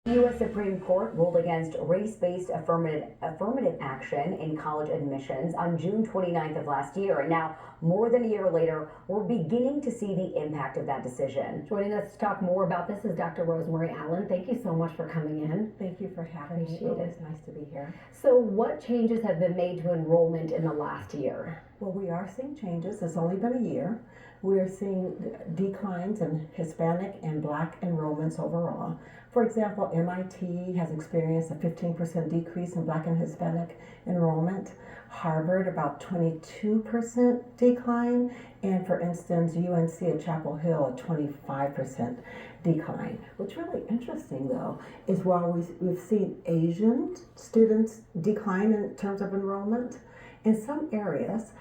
The U.S. Supreme Court ruled against race-based affirmative action in college admissions on June 29th of last year. And now, more than a year later, we're beginning to see the impact of that decision. Joining us to talk more about this is Dr. Rosemary Allen. Thank you so much for coming in. Thank you for having me. Appreciate it. It's nice to be here. So what changes have been made to enrollment in the last year? Well, we are seeing changes. It's only been a year. We are seeing declines in Hispanic and Black enrollments overall. For example, MIT has experienced a 15% decrease in Black and Hispanic enrollment. Harvard, about 22% decline. And for instance, UNC at Chapel Hill, a 25% decline. What's really interesting though is while we've seen Asian students decline in terms of enrollment, in some areas,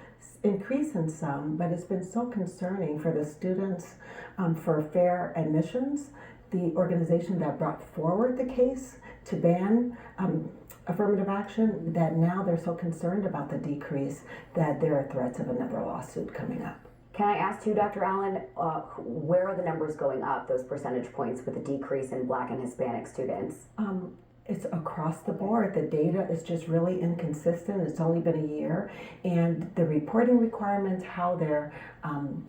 increase in some, but it's been so concerning for the students for fair admissions. The organization that brought forward the case to ban affirmative action, that now they're so concerned about the decrease that there are threats of another lawsuit coming up. Can I ask you, Dr. Allen, where are the numbers going up, those percentage points with the decrease in Black and Hispanic students? It's across the board. The data is just really inconsistent. It's only been a year. And the reporting requirements, how they're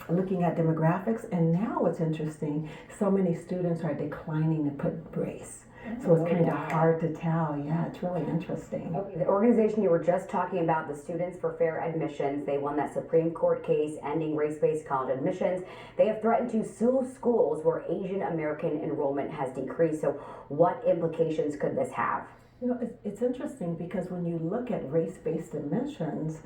looking at demographics. And now what's interesting, so many students are declining to put race. So it's kind of hard to tell. Yeah, it's really interesting. Okay, the organization you were just talking about, the Students for Fair Admissions, they won that Supreme Court case ending race-based college admissions. They have threatened to sue schools where Asian American enrollment has decreased. So what implications could this have? You know, it's interesting because when you look at race-based admissions,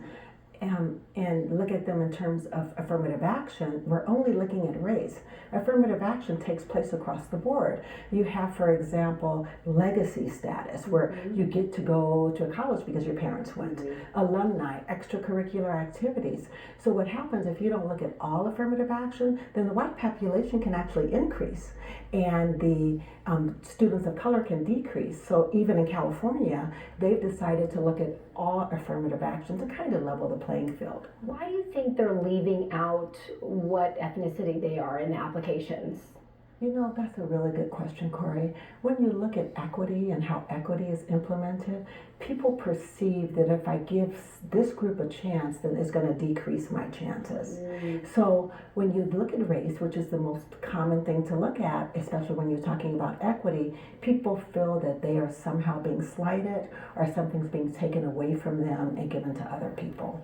and look at them in terms of affirmative action, we're only looking at race. Affirmative action takes place across the board. You have, for example, legacy status, where you get to go to a college because your parents went. Alumni, extracurricular activities. So what happens if you don't look at all affirmative action, then the white population can actually increase and the students of color can decrease. So even in California, they've decided to look at all affirmative action to kind of level the playing field. Why do you think they're leaving out what ethnicity they are in the applications? You know, that's a really good question, Corey. When you look at equity and how equity is implemented, people perceive that if I give this group a chance, then it's going to decrease my chances. So when you look at race, which is the most common thing to look at, especially when you're talking about equity, people feel that they are somehow being slighted or something's being taken away from them and given to other people.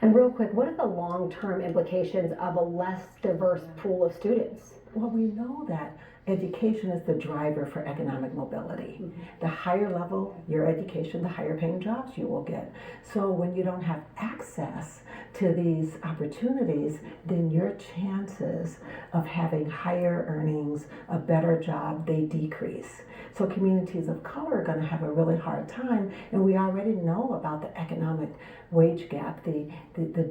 And real quick, what are the long-term implications of a less diverse pool of students? Well, we know that education is the driver for economic mobility. The higher level your education, the higher paying jobs you will get. So when you don't have access to these opportunities, then your chances of having higher earnings, a better job, they decrease. So communities of color are going to have a really hard time, and we already know about the economic wage gap, the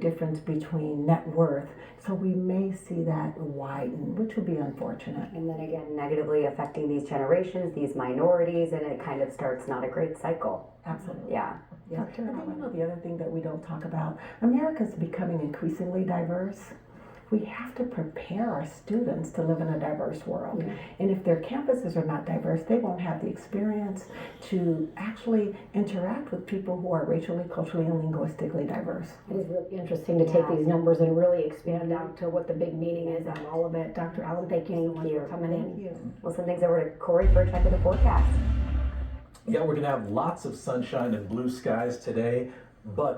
difference between net worth. So we may see that widen, which would be unfortunate. And then again, negatively affecting these generations, these minorities, and it kind of starts not a great cycle. Absolutely. Yeah. Yeah. And then, you know, the other thing that we don't talk about, America's becoming increasingly diverse. We have to prepare our students to live in a diverse world. And if their campuses are not diverse, they won't have the experience to actually interact with people who are racially, culturally, and linguistically diverse. It is really interesting to take these numbers and really expand out to what the big meaning is on all of it. Dr. Allen, thank you so much for coming in. Thank you. We'll send things over to Corey for a check of the forecast. Yeah, we're going to have lots of sunshine and blue skies today, but